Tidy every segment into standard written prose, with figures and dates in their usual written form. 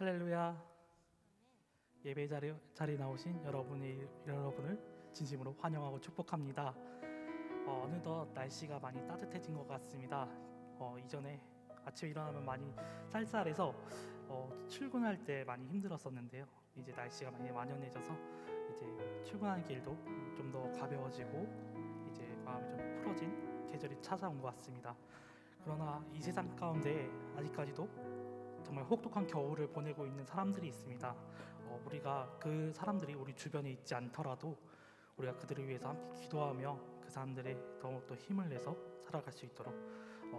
할렐루야. 예배 자리에 나오신 여러분을 진심으로 환영하고 축복합니다. 어느덧 날씨가 많이 따뜻해진 것 같습니다. 이전에 아침에 일어나면 많이 쌀쌀해서 출근할 때 많이 힘들었었는데요. 이제 날씨가 많이 완연해져서 이제 출근하는 길도 좀 더 가벼워지고 이제 마음이 좀 풀어진 계절이 찾아온 것 같습니다. 그러나 이 세상 가운데 아직까지도 정말 혹독한 겨울을 보내고 있는 사람들이 있습니다. 우리가 그 사람들이 우리 주변에 있지 않더라도 우리가 그들을 위해서 함께 기도하며 그 사람들의 더욱더 힘을 내서 살아갈 수 있도록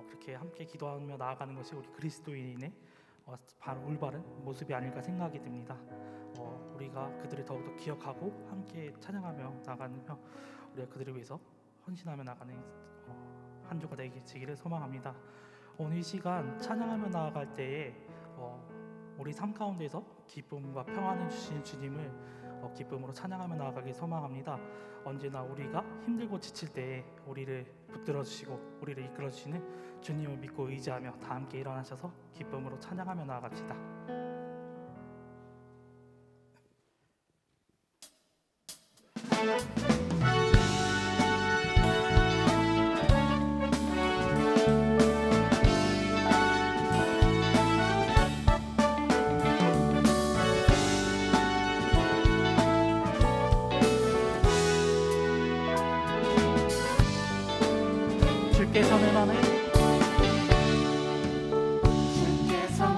그렇게 함께 기도하며 나아가는 것이 우리 그리스도인의 바로 올바른 모습이 아닐까 생각이 듭니다. 우리가 그들을 더욱더 기억하고 함께 찬양하며 나가며 우리가 그들을 위해서 헌신하며 나가는 한 주가 되기를 소망합니다. 오늘 이 시간 찬양하며 나아갈 때에 우리 삶 가운데서 기쁨과 평안을 주신 주님을 기쁨으로 찬양하며 나아가길 소망합니다. 언제나 우리가 힘들고 지칠 때에 우리를 붙들어 주시고 우리를 이끌어 주시는 주님을 믿고 의지하며 다 함께 일어나셔서 기쁨으로 찬양하며 나아갑시다. 주께서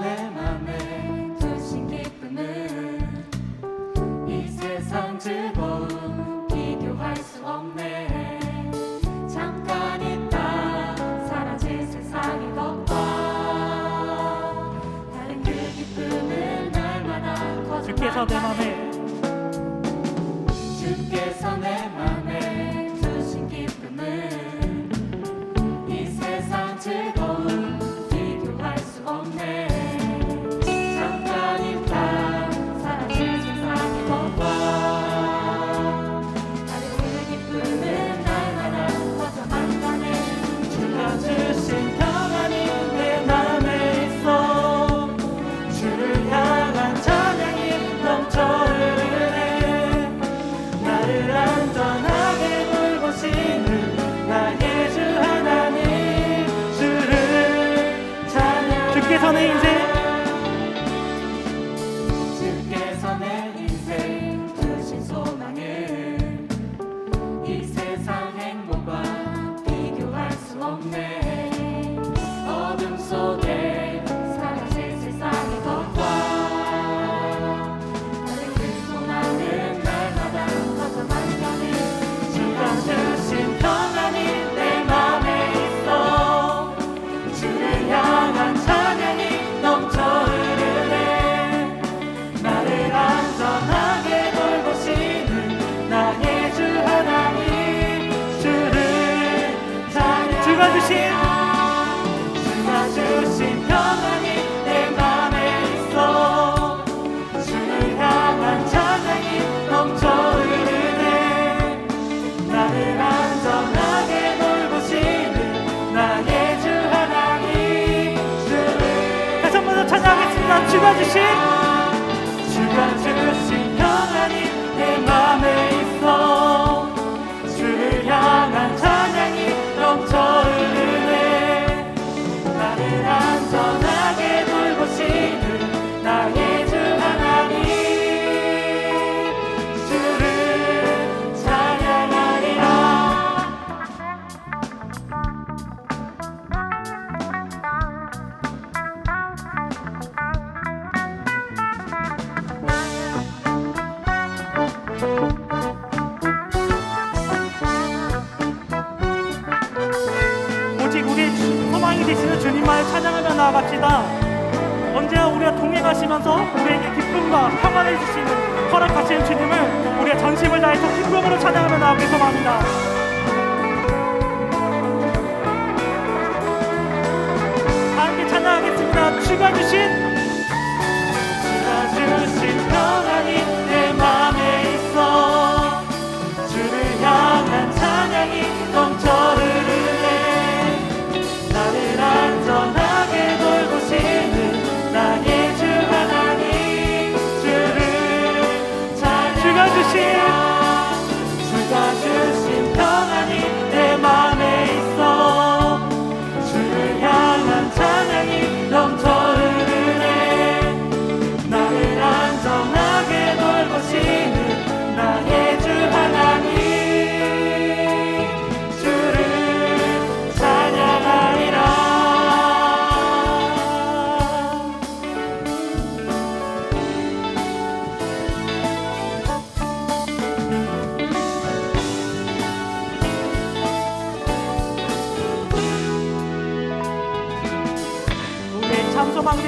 내 맘에 주신 기쁨은 이 세상 즐거움 비교할 수 없네. 잠깐 있다 사라질 세상의 것과 다른 그 기쁨은 날마다 커져간다. 주께서 내 맘에 주신 기쁨은 이 세상 즐거움 비교할 수 없네. 잠깐 있다 사라질 세상의 것과 다른 그 기쁨은 날마다 커져간다네. 주가 주신 평안이 내 맘에 있어. 주를 향한 찬양이 넘쳐 흐르네. 나를 안전하게 돌보시는 나의 주 하나님, 주를 찬양. 주께서 내 인생 주신 소망을 이 세상 행복과 비교할 수 없네. 어둠 속에 사라질 세상의 것과 다른 그 소망은 날마다 커져간다네. 주가 주신 평안이 내 맘에 있어. 주를 향한 찬양이 넘쳐 흐르네. 나를 안전하게 돌보시는 나의 주 하나님, 주를 찬양. 주가 주신 평안이 내 맘에 있어. 주를 향한 찬양이 넘쳐 흐르네. 나를 안전하게 돌보시는 나의 주 하나님, 주를. 다시 한 번 더 찬양하겠습니다. 주가 주신 평안이 내 맘에 있어. 주를 향한 찬양이 넘쳐 흐르네. 나를 안전하게 돌보시는 나의 주 하나님, 주를 찬양하리라. 오직 우리의 소망이 되시는 주님만을 찬양하며 나아갑시다. 언제나 우리가 동행하시면서 우리에게 기쁨과 평안을 주시는 허락하시는 주님을 우리가 전심을 다해서 기쁨으로 찬양하며 나아가길 소망합니다. 다 함께 찬양하겠습니다. 주가 주신 평안이 내 맘에 있어. 주를 향한 찬양이 넘쳐 흐르네. 나를 안전하게 돌보시는 나의 주 하나님,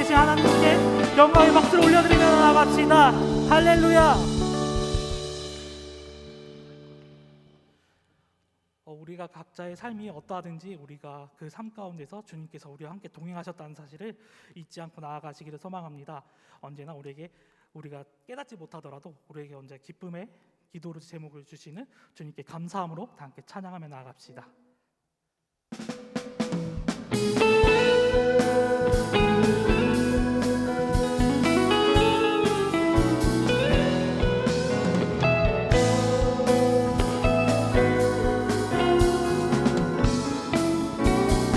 주신 하나님께 영광의 박수를 올려드리며 나아갑시다. 할렐루야. 우리가 각자의 삶이 어떠하든지 우리가 그 삶 가운데서 주님께서 우리와 함께 동행하셨다는 사실을 잊지 않고 나아가시기를 소망합니다. 언제나 우리가 깨닫지 못하더라도 우리에게 언제 기쁨의 기도로 제목을 주시는 주님께 감사함으로 다 함께 찬양하며 나아갑시다.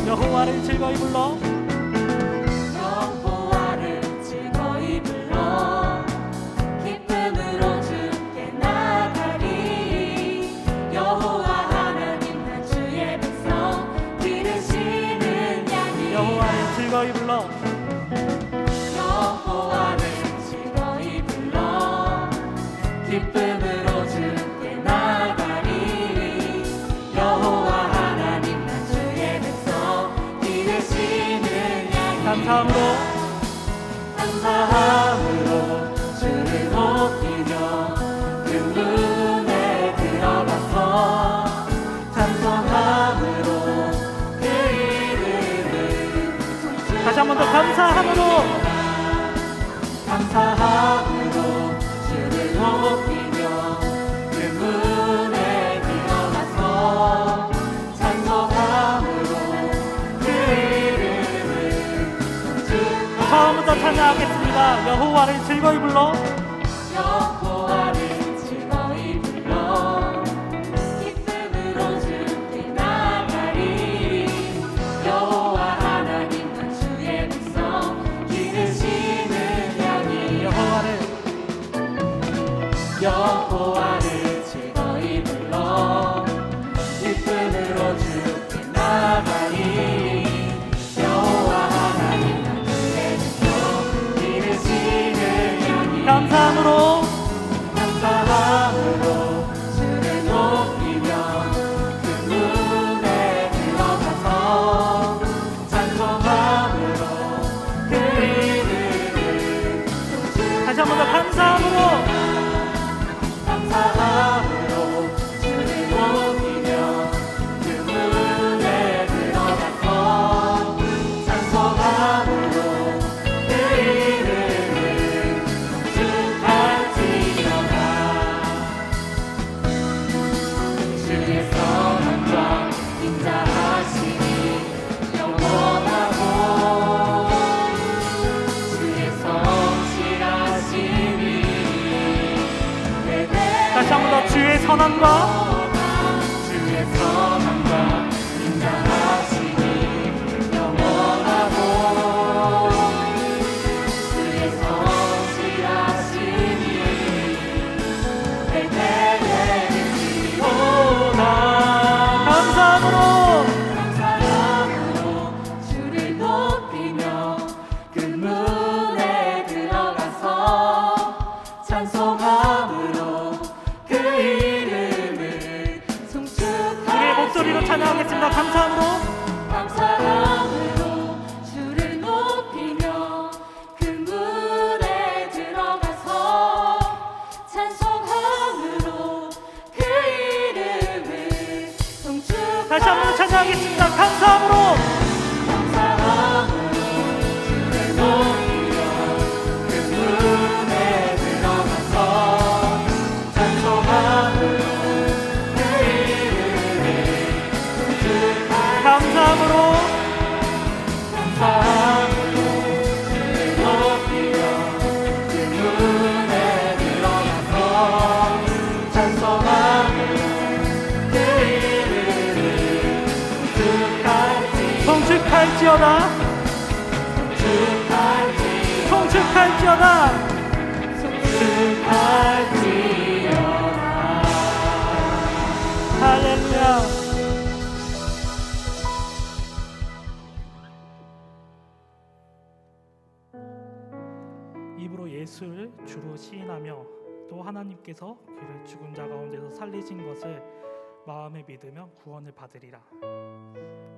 여호와를 즐거이 불러 여호와를 즐거이 불러 기쁨으로 주께 나가리. 여호와 하나님 나 주의 백성 기르시는 양이. 여호와를 즐거이 불러 여호와를 즐거이 불러 기쁨으로 주께 나가리. 여호와 하나님 나 주의 백성 기르시는 양이. 감사함으로 주를 높이며 그 문에 들어가서 찬송함으로 그 이름을 다시 한 번 더 감사함으로 주를 높이며 그 문에 들어가서 찬송함으로 그 이름을 처음부터 찬양하겠습니다. 여호와를 즐거이 불러 여호와를 즐거이 불러 기쁨으로 주께 나가리. 여호와 하나님 나 주의 백성 기르시는 양이. 여호와를 즐거이 불러 기쁨으로 주께 나가리. 여호와 하나님 나 주의 백성 기르시는 양이. 감사함으로 주를 높이며 그 문에 들어가서 찬송함으로 그 이름을 다시 한 번 더 감사함으로 주를 높이며 그 문에 들어가서 찬송함으로 그 이름을 축하지어다. 주의 선함과 인자하심이 영원하고 주의 성실하심이 다시 한 번 더 주의 선함과 주의 선함과 인자하심이 영원하고 주의 성실하심이 대대되리오다. 감사함으로 주를 높이며 그 문에 들어가서 찬송함으로 그 이름을 송축하리. 우리의 목소리로 찬양하겠습니다. 감사함으로 주를 높이며 그 문에 들어가서 찬송함으로 그 이름을 송축하리. 다시 한 번 찬양하겠습니다. 감사함으로 주를 높이며 그 문에 들어가서 찬송함으로 그 이름을 송축하리. 감사함으로 주를 높이며 그 문에 들어가서 찬송함으로 그 이름을 송축할지어다 송축할지어다 할렐루야. 입으로 예수를 주로 시인하며 또 하나님께서 그를 죽은 자 가운데서 살리신 것을 마음에 믿으며 구원을 받으리라.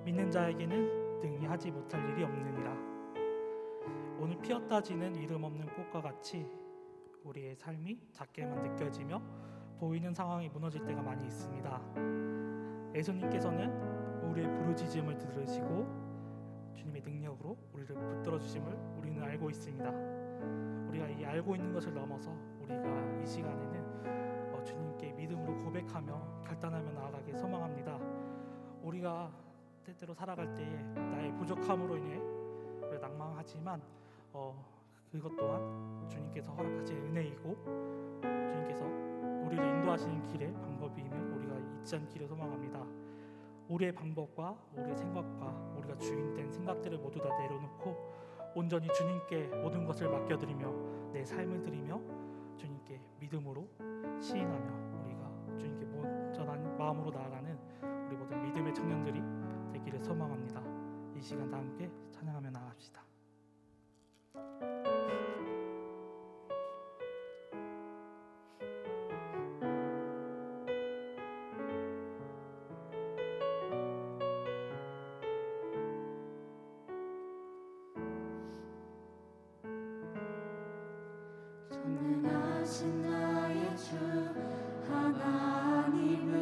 믿는 자에게는 능히 하지 못할 일이 없느니라. 오늘 피었다 지는 이름 없는 꽃과 같이 우리의 삶이 작게만 느껴지며 보이는 상황이 무너질 때가 많이 있습니다. 예수님께서는 우리의 부르짖음을 들으시고 주님의 능력으로 우리를 붙들어 주심을 우리는 알고 있습니다. 우리가 이 알고 있는 것을 넘어서 우리가 이 시간에는 주님께 믿음으로 고백하며 결단하며 나아가길 소망합니다. 우리가 때때로 살아갈 때에 나의 부족함으로 인해 우리가 낭망하지만 그것 또한 주님께서 허락하신 은혜이고 주님께서 우리를 인도하시는 길의 방법임을 우리가 잊지 않기를 소망합니다. 우리의 방법과 우리의 생각과 우리가 주인된 생각들을 모두 다 내려놓고 온전히 주님께 모든 것을 맡겨드리며 내 삶을 드리며 주님께 믿음으로 시인하며 우리가 주님께 온전한 마음으로 나아가는 우리 모든 믿음의 청년들이 되기를 소망합니다. 이 시간 다 함께 찬양하며 나아갑시다. 전능하신 나의 주 하나님은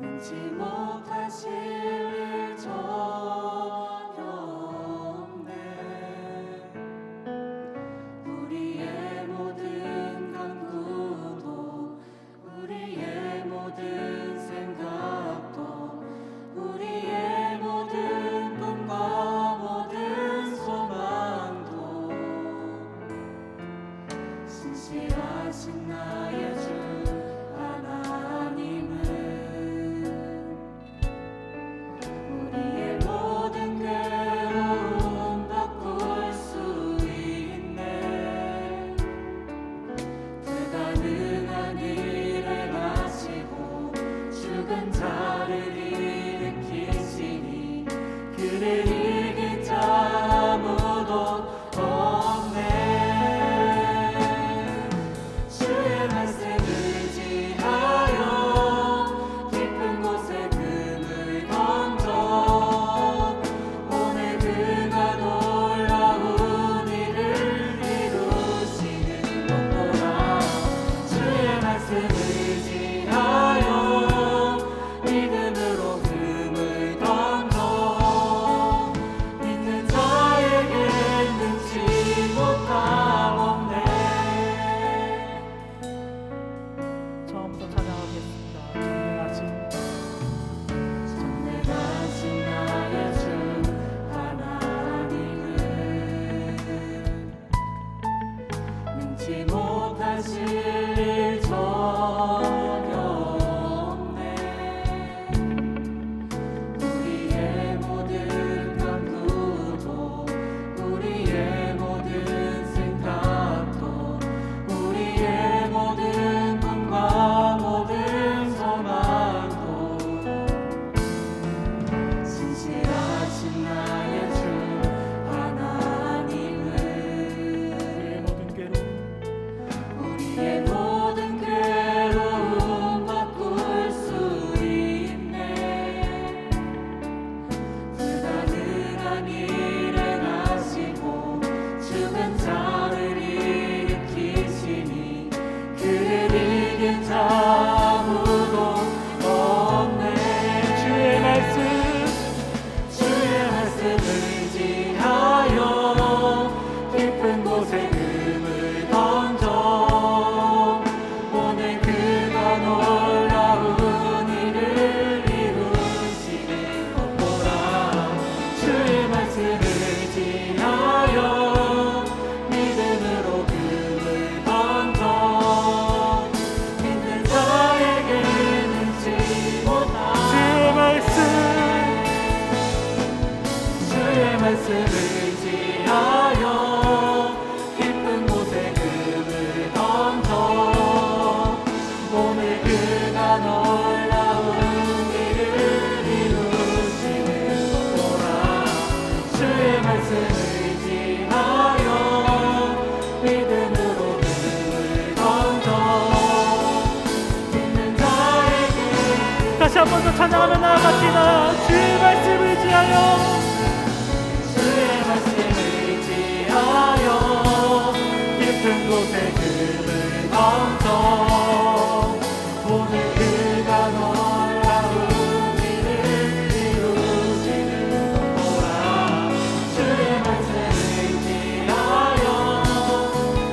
능치 못하실 일 전혀 없네. 우리의 모든 간구도 우리의 모든 생각도 우리의 모든 꿈과 모든 소망도 신실하신 나의 주 하나님은 우리의 모든 괴로움 바꿀 수 있네. 불가능한 일을 하시고 죽은 자를 일으키시니 그를 이긴 자 아무도 없네. 주의 말씀 의지하여 깊은 곳에 금을 던져 오늘 그가 놀라운 일을 이루시는 것보라. 주의 말씀 의지하여 믿음으로 금을 던져 믿는 자에게 능치 못함 없네. 처음부터 찬양하겠습니다. 전능하신 나의 주 하나님은 능치 못하실 일 전혀 없네. 우리의 모든 간구도 우리의 모든 생각도 우리의 모든 꿈과 모든 소망도 신실하신 나의 주 하나님은 우리의 모든 괴로움 우리의 모든 괴로움 바꿀 수 있네. 불가능한 일을 하시고 죽은 자를 일으키시니 그를 이긴 자 아무도 없네. 주의 말씀 의지하여 깊은 곳에 금을 던져 오늘 그가 놀라운 일을 이루시는 것보라. 주의 말씀 의지하여 믿음으로 금을 던져 믿는 자에게 능치 못함. 주의 말씀 의지하여 깊은 곳에 금을 던져 오늘 그가 놀라운 일을 이루시는 것보라. 주의 말씀 의지하여 믿음으로 금을 던져 믿는 자에게 다시 한 번 더 찬양하며 나아갑시다. 주의 말씀 의지하여 깊은 곳에 금을 던져 오늘 그가 놀라운 일을 이루시는 거라. 주의 말씀을 의지하여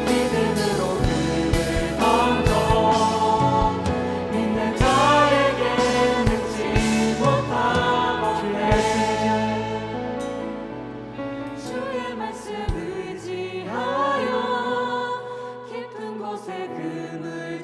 믿음으로 금을 던져 믿는 자에게 능치 못하고 주의 말씀 의지하여 깊은 곳에 금을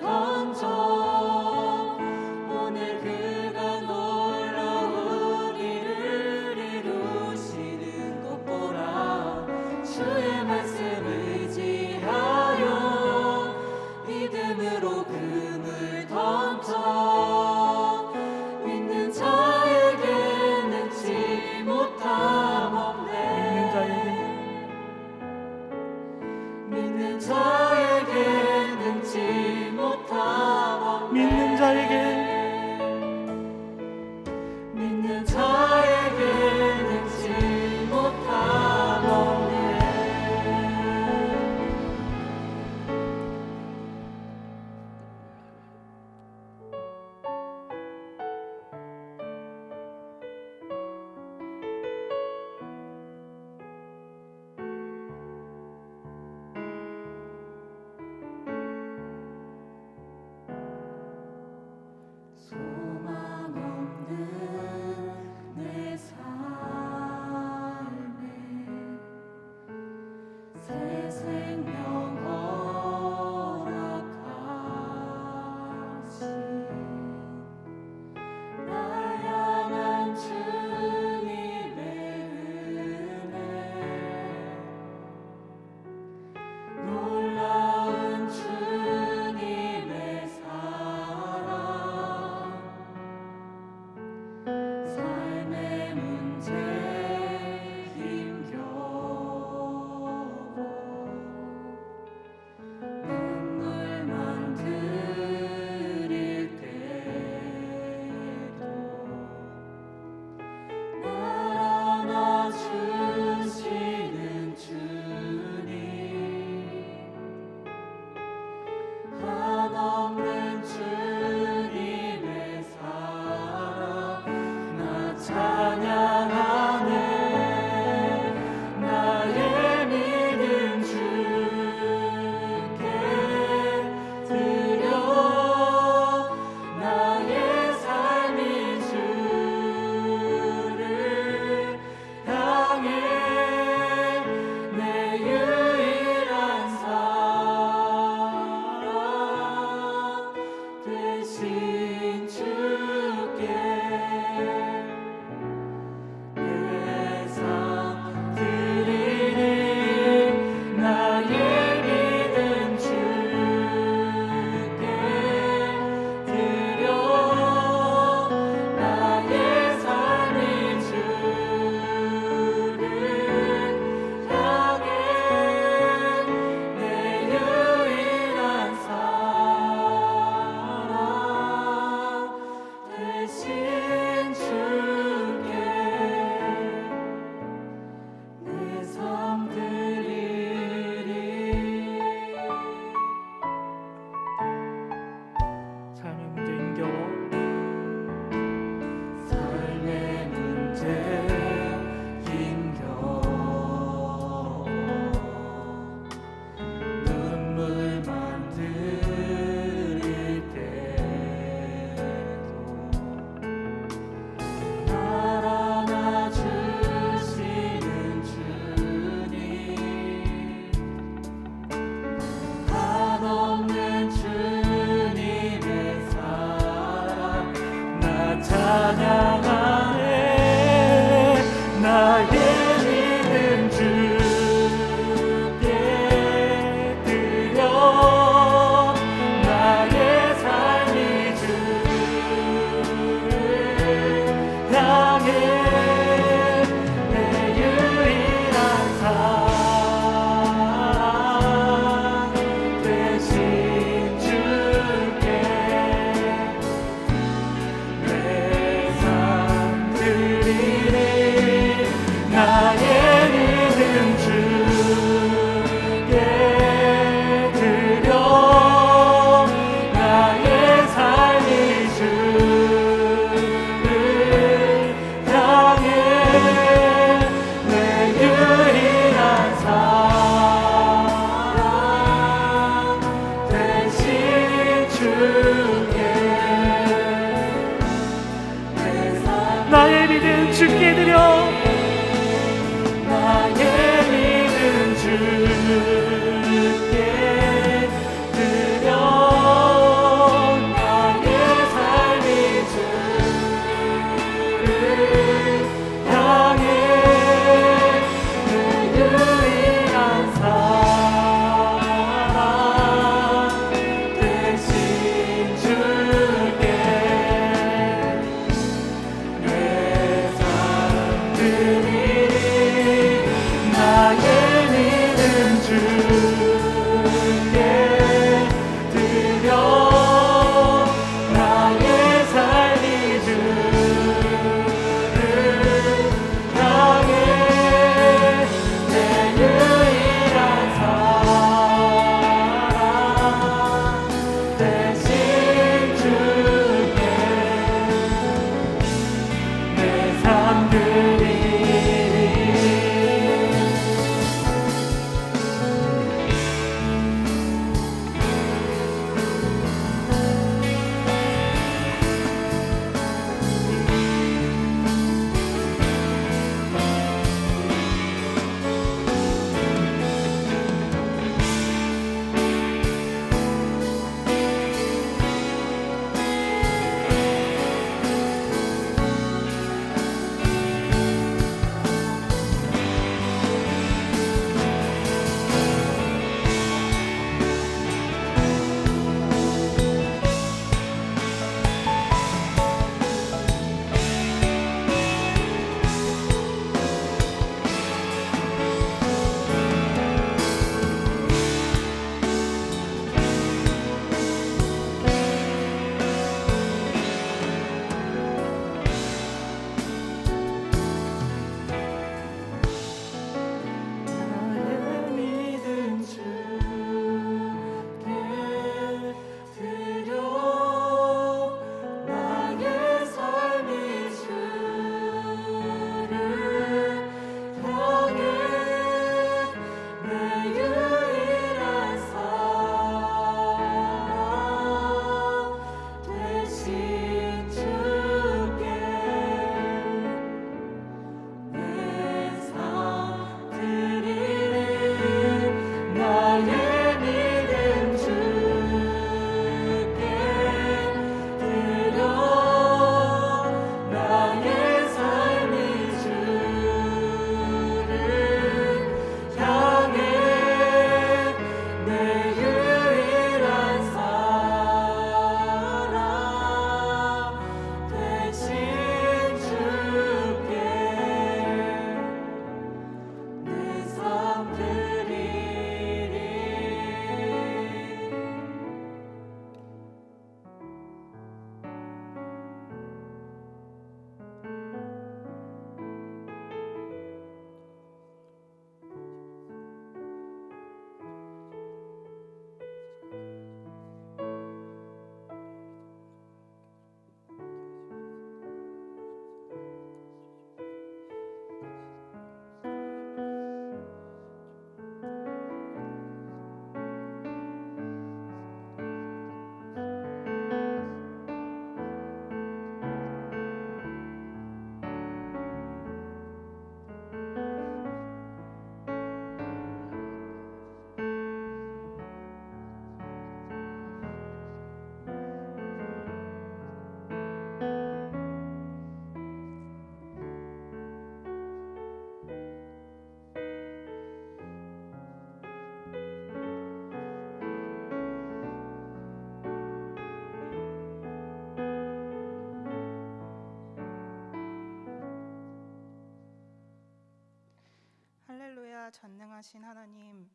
크시다 전능하신 하나님,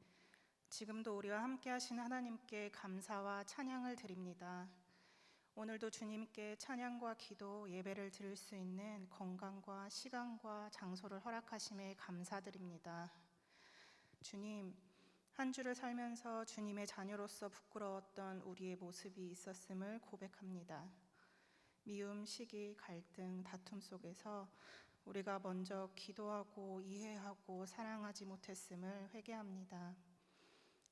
지금도 우리와 함께 하신 하나님께 감사와 찬양을 드립니다. 오늘도 주님께 찬양과 기도, 예배를 드릴 수 있는 건강과 시간과 장소를 허락하심에 감사드립니다. 주님, 한 주를 살면서 주님의 자녀로서 부끄러웠던 우리의 모습이 있었음을 고백합니다. 미움, 시기, 갈등, 다툼 속에서 우리가 먼저 기도하고 이해하고 사랑하지 못했음을 회개합니다.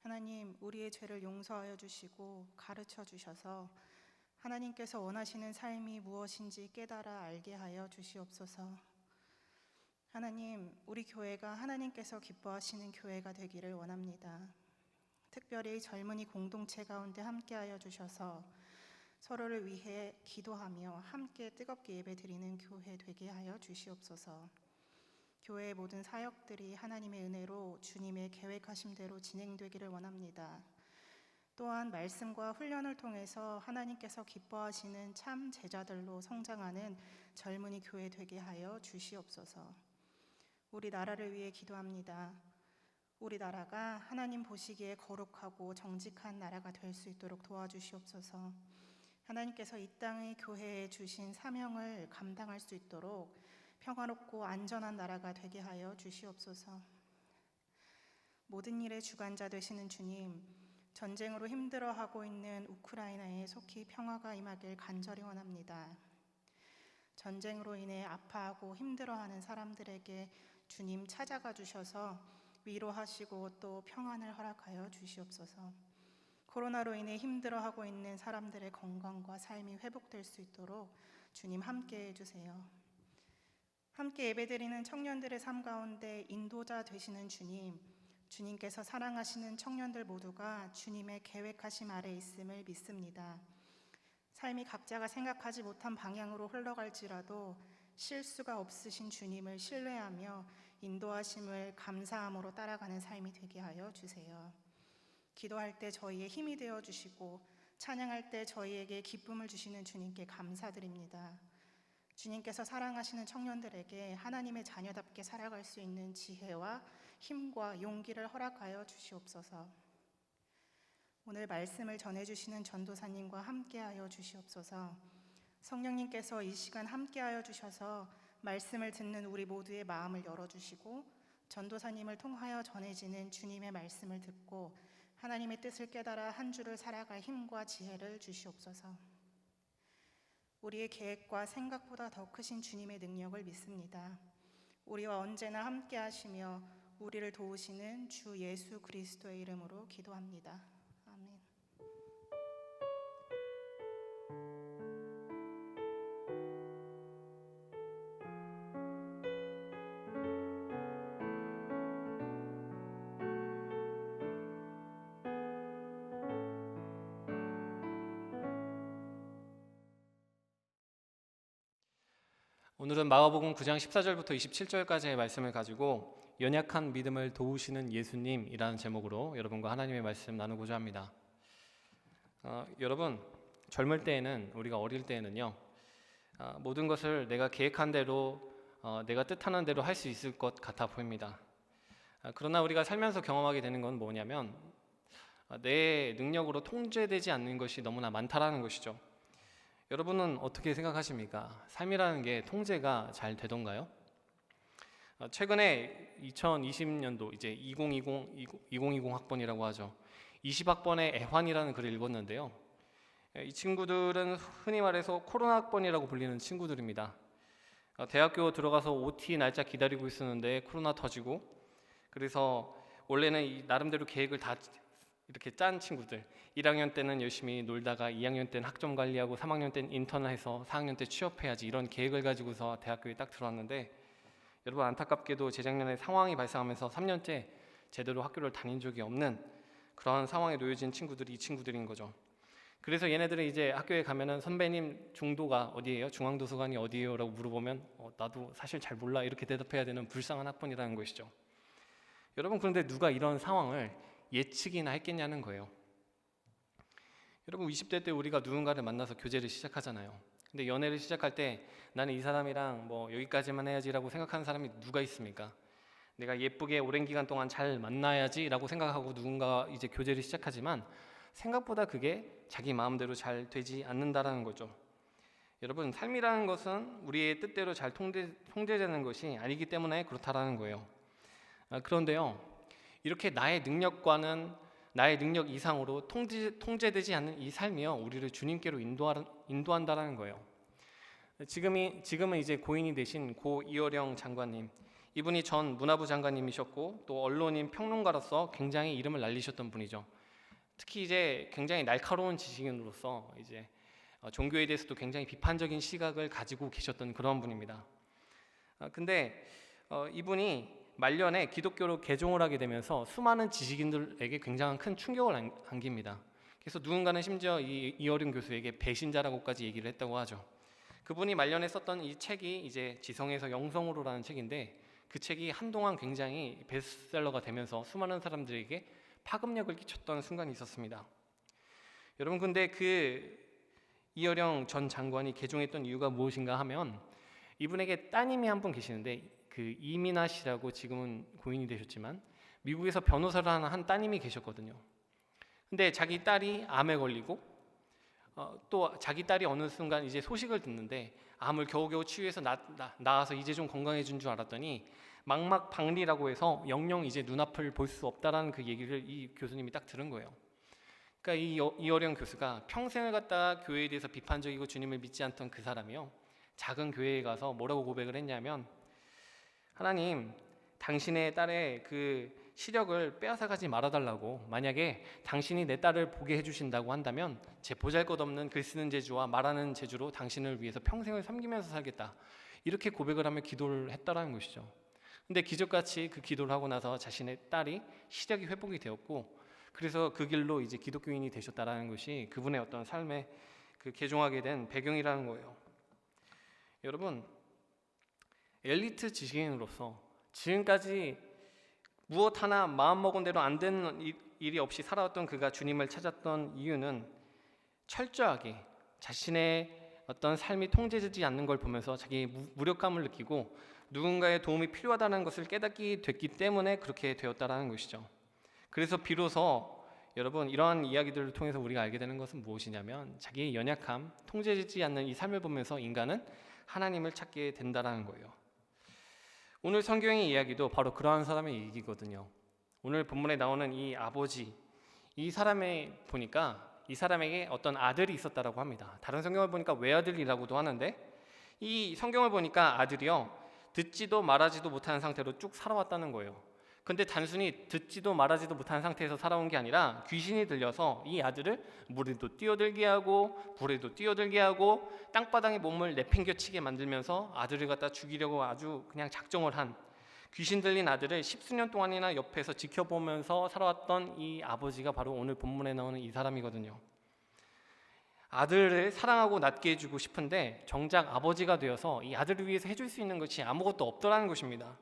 하나님, 우리의 죄를 용서하여 주시고 가르쳐 주셔서 하나님께서 원하시는 삶이 무엇인지 깨달아 알게 하여 주시옵소서. 하나님, 우리 교회가 하나님께서 기뻐하시는 교회가 되기를 원합니다. 특별히 젊은이 공동체 가운데 함께하여 주셔서 서로를 위해 기도하며 함께 뜨겁게 예배드리는 교회 되게 하여 주시옵소서. 교회의 모든 사역들이 하나님의 은혜로 주님의 계획하심대로 진행되기를 원합니다. 또한 말씀과 훈련을 통해서 하나님께서 기뻐하시는 참 제자들로 성장하는 젊은이 교회 되게 하여 주시옵소서. 우리 나라를 위해 기도합니다. 우리 나라가 하나님 보시기에 거룩하고 정직한 나라가 될 수 있도록 도와주시옵소서. 하나님께서 이 땅의 교회에 주신 사명을 감당할 수 있도록 평화롭고 안전한 나라가 되게 하여 주시옵소서. 모든 일의 주관자 되시는 주님, 전쟁으로 힘들어하고 있는 우크라이나에 속히 평화가 임하길 간절히 원합니다. 전쟁으로 인해 아파하고 힘들어하는 사람들에게 주님 찾아가 주셔서 위로하시고 또 평안을 허락하여 주시옵소서. 코로나로 인해 힘들어하고 있는 사람들의 건강과 삶이 회복될 수 있도록 주님 함께 해주세요. 함께 예배드리는 청년들의 삶 가운데 인도자 되시는 주님, 주님께서 사랑하시는 청년들 모두가 주님의 계획하심 아래 있음을 믿습니다. 삶이 각자가 생각하지 못한 방향으로 흘러갈지라도 실수가 없으신 주님을 신뢰하며 인도하심을 감사함으로 따라가는 삶이 되게 하여 주세요. 기도할 때 저희의 힘이 되어 주시고 찬양할 때 저희에게 기쁨을 주시는 주님께 감사드립니다. 주님께서 사랑하시는 청년들에게 하나님의 자녀답게 살아갈 수 있는 지혜와 힘과 용기를 허락하여 주시옵소서. 오늘 말씀을 전해주시는 전도사님과 함께하여 주시옵소서. 성령님께서 이 시간 함께하여 주셔서 말씀을 듣는 우리 모두의 마음을 열어주시고 전도사님을 통하여 전해지는 주님의 말씀을 듣고 하나님의 뜻을 깨달아 한 주를 살아갈 힘과 지혜를 주시옵소서. 우리의 계획과 생각보다 더 크신 주님의 능력을 믿습니다. 우리와 언제나 함께 하시며 우리를 도우시는 주 예수 그리스도의 이름으로 기도합니다. 아멘. 오늘은 마가복음 9장 14절부터 27절까지의 말씀을 가지고 연약한 믿음을 도우시는 예수님이라는 제목으로 여러분과 하나님의 말씀 나누고자 합니다. 여러분, 젊을 때에는, 우리가 어릴 때에는요, 모든 것을 내가 계획한 대로, 내가 뜻하는 대로 할 수 있을 것 같아 보입니다. 그러나 우리가 살면서 경험하게 되는 건 뭐냐면 내 능력으로 통제되지 않는 것이 너무나 많다라는 것이죠. 여러분은 어떻게 생각하십니까? 삶이라는 게 통제가 잘 되던가요? 최근에 2020년도 이제 2020 학번이라고 하죠. 20학번의 애환이라는 글을 읽었는데요. 이 친구들은 흔히 말해서 코로나 학번이라고 불리는 친구들입니다. 대학교 들어가서 OT 날짜 기다리고 있었는데 코로나 터지고, 그래서 원래는 나름대로 계획을 다 이렇게 짠 친구들, 1학년 때는 열심히 놀다가 2학년 때는 학점 관리하고 3학년 때는 인턴을 해서 4학년 때 취업해야지, 이런 계획을 가지고서 대학교에 딱 들어왔는데, 여러분 안타깝게도 재작년에 상황이 발생하면서 3년째 제대로 학교를 다닌 적이 없는 그러한 상황에 놓여진 친구들이 이 친구들인 거죠. 그래서 얘네들은 이제 학교에 가면은 선배님 중도가 어디예요? 중앙도서관이 어디예요? 라고 물어보면 나도 사실 잘 몰라, 이렇게 대답해야 되는 불쌍한 학번이라는 것이죠. 여러분, 그런데 누가 이런 상황을 예측이나 했겠냐는 거예요. 여러분, 20대 때 우리가 누군가를 만나서 교제를 시작하잖아요. 근데 연애를 시작할 때 나는 이 사람이랑 뭐 여기까지만 해야지라고 생각하는 사람이 누가 있습니까? 내가 예쁘게 오랜 기간 동안 잘 만나야지라고 생각하고 누군가 이제 교제를 시작하지만 생각보다 그게 자기 마음대로 잘 되지 않는다라는 거죠. 여러분, 삶이라는 것은 우리의 뜻대로 잘 통제되는 것이 아니기 때문에 그렇다라는 거예요. 그런데요, 이렇게 나의 능력 이상으로 통제되지 않는 이 삶이요, 우리를 주님께로 인도한다라는 거예요. 지금은 이제 고인이 되신 고 이어령 장관님, 이분이 전 문화부 장관님이셨고 또 언론인 평론가로서 굉장히 이름을 날리셨던 분이죠. 특히 이제 굉장히 날카로운 지식인으로서 이제 종교에 대해서도 굉장히 비판적인 시각을 가지고 계셨던 그런 분입니다. 근데 이분이 말년에 기독교로 개종을 하게 되면서 수많은 지식인들에게 굉장한 큰 충격을 안깁니다. 그래서 누군가는 심지어 이 이어령 교수에게 배신자라고까지 얘기를 했다고 하죠. 그분이 말년에 썼던 이 책이 이제 지성에서 영성으로라는 책인데, 그 책이 한동안 굉장히 베스트셀러가 되면서 수많은 사람들에게 파급력을 끼쳤던 순간이 있었습니다. 여러분, 근데 그 이어령 전 장관이 개종했던 이유가 무엇인가 하면, 이분에게 따님이 한 분 계시는데 그 이민아 씨라고 지금은 고인이 되셨지만 미국에서 변호사를 하는 한 따님이 계셨거든요. 근데 자기 딸이 암에 걸리고 또 자기 딸이 어느 순간 이제 소식을 듣는데 암을 겨우겨우 치유해서 나아서 이제 좀 건강해진 줄 알았더니 망막박리라고 해서 영영 이제 눈앞을 볼 수 없다라는 그 얘기를 이 교수님이 딱 들은 거예요. 그러니까 이어령 교수가 평생을 갖다가 교회에 대해서 비판적이고 주님을 믿지 않던 그 사람이요, 작은 교회에 가서 뭐라고 고백을 했냐면, 하나님, 당신의 딸의 그 시력을 빼앗아가지 말아달라고, 만약에 당신이 내 딸을 보게 해주신다고 한다면 제 보잘것없는 글 쓰는 재주와 말하는 재주로 당신을 위해서 평생을 섬기면서 살겠다, 이렇게 고백을 하며 기도를 했다라는 것이죠. 근데 기적같이 그 기도를 하고 나서 자신의 딸이 시력이 회복이 되었고, 그래서 그 길로 이제 기독교인이 되셨다라는 것이 그분의 어떤 삶에 그 개종하게 된 배경이라는 거예요. 여러분, 엘리트 지식인으로서 지금까지 무엇 하나 마음먹은 대로 안 되는 일이 없이 살아왔던 그가 주님을 찾았던 이유는 철저하게 자신의 어떤 삶이 통제되지 않는 걸 보면서 자기의 무력감을 느끼고 누군가의 도움이 필요하다는 것을 깨닫게 됐기 때문에 그렇게 되었다라는 것이죠. 그래서 비로소 여러분, 이러한 이야기들을 통해서 우리가 알게 되는 것은 무엇이냐면, 자기의 연약함, 통제되지 않는 이 삶을 보면서 인간은 하나님을 찾게 된다라는 거예요. 오늘 성경의 이야기도 바로 그러한 사람의 얘기거든요. 오늘 본문에 나오는 이 아버지, 이 사람에 보니까 이 사람에게 어떤 아들이 있었다라고 합니다. 다른 성경을 보니까 외아들이라고도 하는데, 이 성경을 보니까 아들이요, 듣지도 말하지도 못하는 상태로 쭉 살아왔다는 거예요. 근데 단순히 듣지도 말하지도 못하는 상태에서 살아온 게 아니라 귀신이 들려서 이 아들을 물에도 뛰어들게 하고 불에도 뛰어들게 하고 땅바닥에 몸을 내팽겨치게 만들면서 아들을 갖다 죽이려고 아주 그냥 작정을 한, 귀신 들린 아들을 10수년 동안이나 옆에서 지켜보면서 살아왔던 이 아버지가 바로 오늘 본문에 나오는 이 사람이거든요. 아들을 사랑하고 낳게 해주고 싶은데 정작 아버지가 되어서 이 아들을 위해서 해줄 수 있는 것이 아무것도 없더라는 것입니다.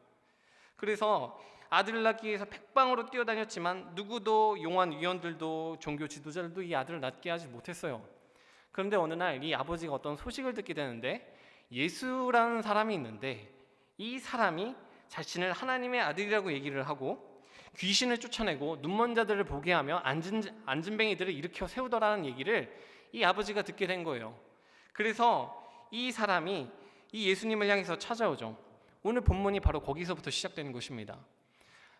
그래서 아들을 낳기 위해서 백방으로 뛰어다녔지만 누구도, 용한 위원들도 종교 지도자들도 이 아들을 낳게 하지 못했어요. 그런데 어느 날 이 아버지가 어떤 소식을 듣게 되는데, 예수라는 사람이 있는데 이 사람이 자신을 하나님의 아들이라고 얘기를 하고 귀신을 쫓아내고 눈먼 자들을 보게 하며 앉은 뱅이들을 일으켜 세우더라는 얘기를 이 아버지가 듣게 된 거예요. 그래서 이 사람이 이 예수님을 향해서 찾아오죠. 오늘 본문이 바로 거기서부터 시작되는 것입니다.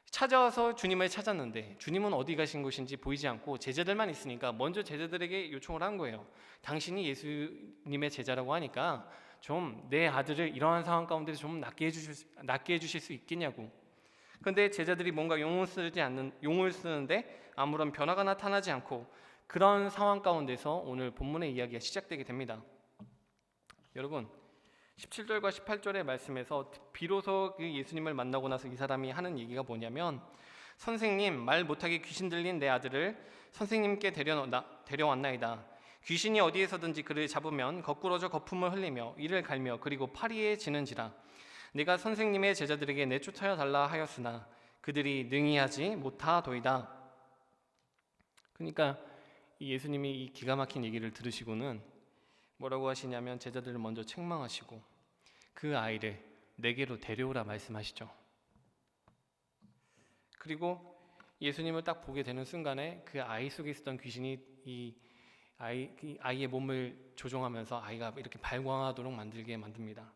찾아와서 주님을 찾았는데 주님은 어디 가신 것인지 보이지 않고 제자들만 있으니까 먼저 제자들에게 요청을 한 거예요. 당신이 예수님의 제자라고 하니까 좀 내 아들을 이러한 상황 가운데 좀 낫게 해주실 수 있겠냐고. 그런데 제자들이 뭔가 용을 쓰는데 아무런 변화가 나타나지 않고, 그런 상황 가운데서 오늘 본문의 이야기가 시작되게 됩니다. 여러분, 17절과 18절의 말씀에서 비로소 그 예수님을 만나고 나서 이 사람이 하는 얘기가 뭐냐면, 선생님, 말 못하게 귀신 들린 내 아들을 선생님께 데려왔나이다. 귀신이 어디에서든지 그를 잡으면 거꾸러져 거품을 흘리며 이를 갈며 그리고 파리에 지는지라. 내가 선생님의 제자들에게 내쫓아야 달라 하였으나 그들이 능히 하지 못하도이다. 그러니까 이 예수님이 이 기가 막힌 얘기를 들으시고는 뭐라고 하시냐면, 제자들을 먼저 책망하시고 그 아이를 내게로 데려오라 말씀하시죠. 그리고 예수님을 딱 보게 되는 순간에 그 아이 속에 있었던 귀신이 이 아이의 몸을 조종하면서 아이가 이렇게 발광하도록 만들게 만듭니다.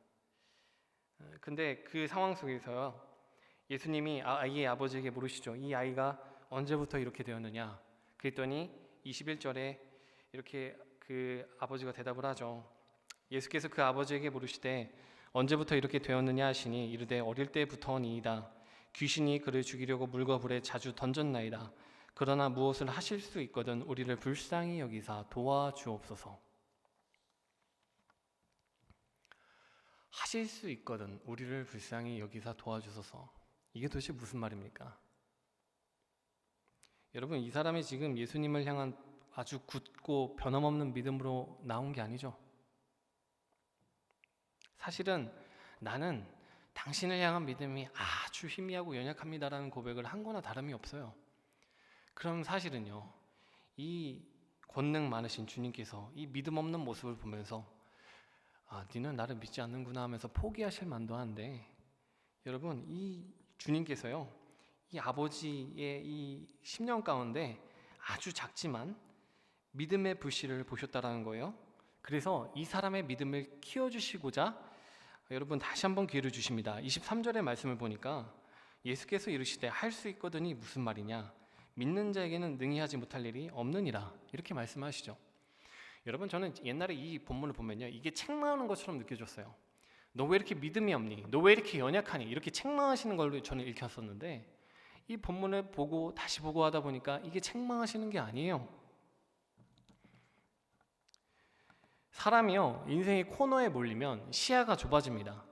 근데 그 상황 속에서요, 예수님이 아이의 아버지에게 물으시죠. 이 아이가 언제부터 이렇게 되었느냐? 그랬더니 21절에 이렇게 그 아버지가 대답을 하죠. 예수께서 그 아버지에게 물으시되 언제부터 이렇게 되었느냐 하시니 이르되 어릴 때부터니이다. 귀신이 그를 죽이려고 물과 불에 자주 던졌나이다. 그러나 무엇을 하실 수 있거든 우리를 불쌍히 여기사 도와주옵소서. 하실 수 있거든 우리를 불쌍히 여기사 도와주소서. 이게 도대체 무슨 말입니까? 여러분, 이 사람이 지금 예수님을 향한 아주 굳고 변함없는 믿음으로 나온 게 아니죠. 사실은 나는 당신을 향한 믿음이 아주 희미하고 연약합니다라는 고백을 한 거나 다름이 없어요. 그럼 사실은요, 이 권능 많으신 주님께서 이 믿음 없는 모습을 보면서 너는 나를 믿지 않는구나 하면서 포기하실 만도 한데, 여러분, 이 주님께서요, 이 아버지의 이 10년 가운데 아주 작지만 믿음의 불씨를 보셨다라는 거예요. 그래서 이 사람의 믿음을 키워주시고자 여러분 다시 한번 기회를 주십니다. 23절의 말씀을 보니까 예수께서 이르시되 할 수 있거든이 무슨 말이냐? 믿는 자에게는 능히 하지 못할 일이 없느니라, 이렇게 말씀하시죠. 여러분, 저는 옛날에 이 본문을 보면요, 이게 책망하는 것처럼 느껴졌어요. 너 왜 이렇게 믿음이 없니? 너 왜 이렇게 연약하니? 이렇게 책망하시는 걸로 저는 읽혔었는데, 이 본문을 보고 다시 보고 하다 보니까 이게 책망하시는 게 아니에요. 사람이요, 인생의 코너에 몰리면 시야가 좁아집니다.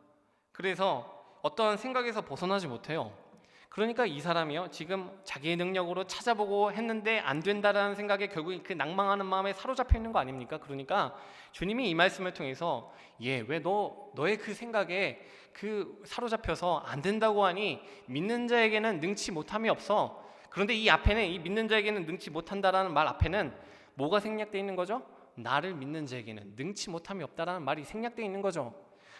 그래서 어떠한 생각에서 벗어나지 못해요. 그러니까 이 사람이요, 지금 자기의 능력으로 찾아보고 했는데 안 된다라는 생각에 결국 그 낭망하는 마음에 사로잡혀 있는 거 아닙니까? 그러니까 주님이 이 말씀을 통해서 왜 너의 그 생각에 그 사로잡혀서 안 된다고 하니 믿는 자에게는 능치 못함이 없어. 그런데 이 앞에는, 이 믿는 자에게는 능치 못한다라는 말 앞에는 뭐가 생략되어 있는 거죠? 나를 믿는 자에게는 능치 못함이 없다라는 말이 생략되어 있는 거죠.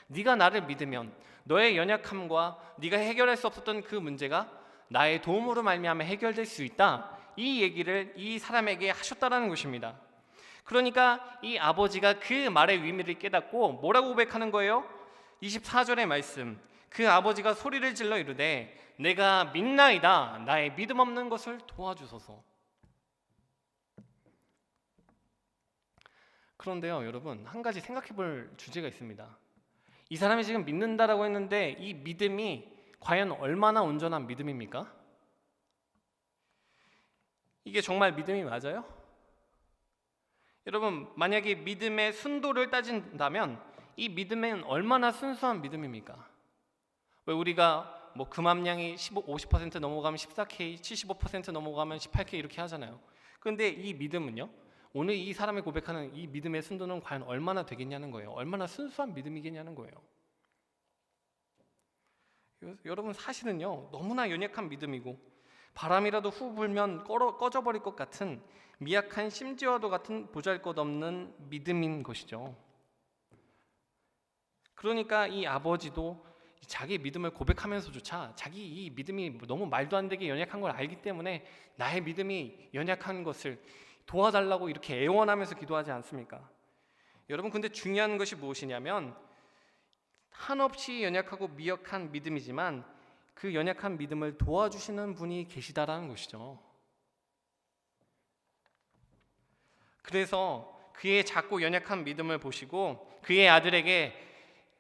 네가 나를 믿으면 너의 연약함과 네가 해결할 수 없었던 그 문제가 나의 도움으로 말미암아 해결될 수 있다, 이 얘기를 이 사람에게 하셨다라는 것입니다. 그러니까 이 아버지가 그 말의 의미를 깨닫고 뭐라고 고백하는 거예요? 24절의 말씀, 그 아버지가 소리를 질러 이르되 내가 믿나이다, 나의 믿음 없는 것을 도와주소서. 그런데요, 여러분, 한 가지 생각해 볼 주제가 있습니다. 이 사람이 지금 믿는다라고 했는데 이 믿음이 과연 얼마나 온전한 믿음입니까? 이게 정말 믿음이 맞아요? 여러분, 만약에 믿음의 순도를 따진다면 이 믿음은 얼마나 순수한 믿음입니까? 왜 우리가 뭐 금함량이 50% 넘어가면 14K, 75% 넘어가면 18K 이렇게 하잖아요. 그런데 이 믿음은요, 오늘 이 사람이 고백하는 이 믿음의 순도는 과연 얼마나 되겠냐는 거예요. 얼마나 순수한 믿음이겠냐는 거예요. 여러분, 사실은요, 너무나 연약한 믿음이고 바람이라도 후 불면 꺼져버릴 것 같은 미약한 심지와도 같은 보잘것없는 믿음인 것이죠. 그러니까 이 아버지도 자기 믿음을 고백하면서조차 자기 이 믿음이 너무 말도 안 되게 연약한 걸 알기 때문에 나의 믿음이 연약한 것을 도와달라고 이렇게 애원하면서 기도하지 않습니까? 여러분, 근데 중요한 것이 무엇이냐면 한없이 연약하고 미약한 믿음이지만 그 연약한 믿음을 도와주시는 분이 계시다라는 것이죠. 그래서 그의 작고 연약한 믿음을 보시고 그의 아들에게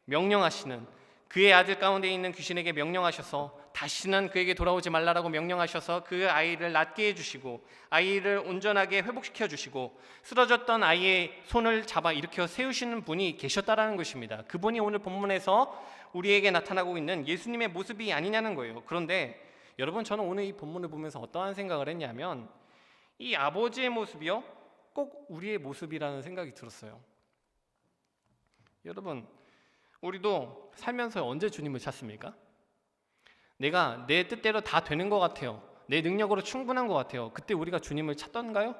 명령하시는, 그의 아들 가운데 있는 귀신에게 명령하셔서 다시는 그에게 돌아오지 말라라고 명령하셔서 그 아이를 낫게 해주시고 아이를 온전하게 회복시켜 주시고 쓰러졌던 아이의 손을 잡아 일으켜 세우시는 분이 계셨다라는 것입니다. 그분이 오늘 본문에서 우리에게 나타나고 있는 예수님의 모습이 아니냐는 거예요. 그런데 여러분, 저는 오늘 이 본문을 보면서 어떠한 생각을 했냐면 이 아버지의 모습이요, 꼭 우리의 모습이라는 생각이 들었어요. 여러분, 우리도 살면서 언제 주님을 찾습니까? 내가 내 뜻대로 다 되는 것 같아요, 내 능력으로 충분한 것 같아요, 그때 우리가 주님을 찾던가요?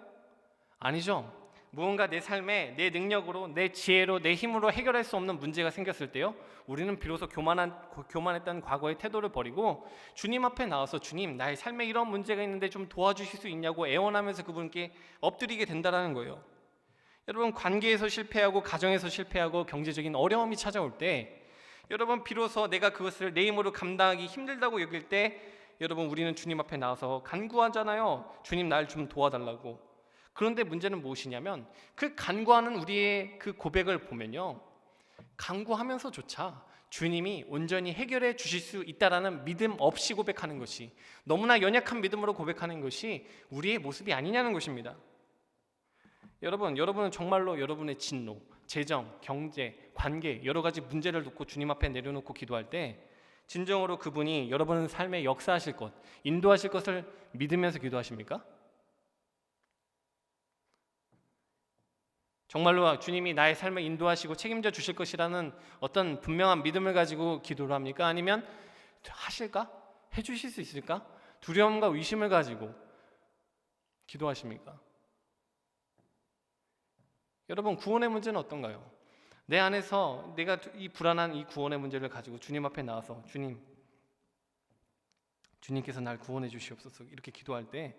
아니죠. 무언가 내 삶에 내 능력으로, 내 지혜로, 내 힘으로 해결할 수 없는 문제가 생겼을 때요, 우리는 비로소 교만했던 과거의 태도를 버리고 주님 앞에 나와서 주님, 나의 삶에 이런 문제가 있는데 좀 도와주실 수 있냐고 애원하면서 그분께 엎드리게 된다라는 거예요. 여러분, 관계에서 실패하고 가정에서 실패하고 경제적인 어려움이 찾아올 때, 여러분 비로소 내가 그것을 내 힘으로 감당하기 힘들다고 여길 때, 여러분 우리는 주님 앞에 나와서 간구하잖아요. 주님, 날 좀 도와달라고. 그런데 문제는 무엇이냐면, 그 간구하는 우리의 그 고백을 보면요, 간구하면서조차 주님이 온전히 해결해 주실 수 있다라는 믿음 없이 고백하는 것이, 너무나 연약한 믿음으로 고백하는 것이 우리의 모습이 아니냐는 것입니다. 여러분은 정말로 여러분의 진노, 재정, 경제, 관계 여러 가지 문제를 놓고 주님 앞에 내려놓고 기도할 때 진정으로 그분이 여러분 삶에 역사하실 것, 인도하실 것을 믿으면서 기도하십니까? 정말로 주님이 나의 삶을 인도하시고 책임져 주실 것이라는 어떤 분명한 믿음을 가지고 기도를 합니까? 아니면 하실까? 해주실 수 있을까? 두려움과 의심을 가지고 기도하십니까? 여러분, 구원의 문제는 어떤가요? 내 안에서 내가 이 불안한 이 구원의 문제를 가지고 주님 앞에 나와서 주님께서 날 구원해 주시옵소서 이렇게 기도할 때,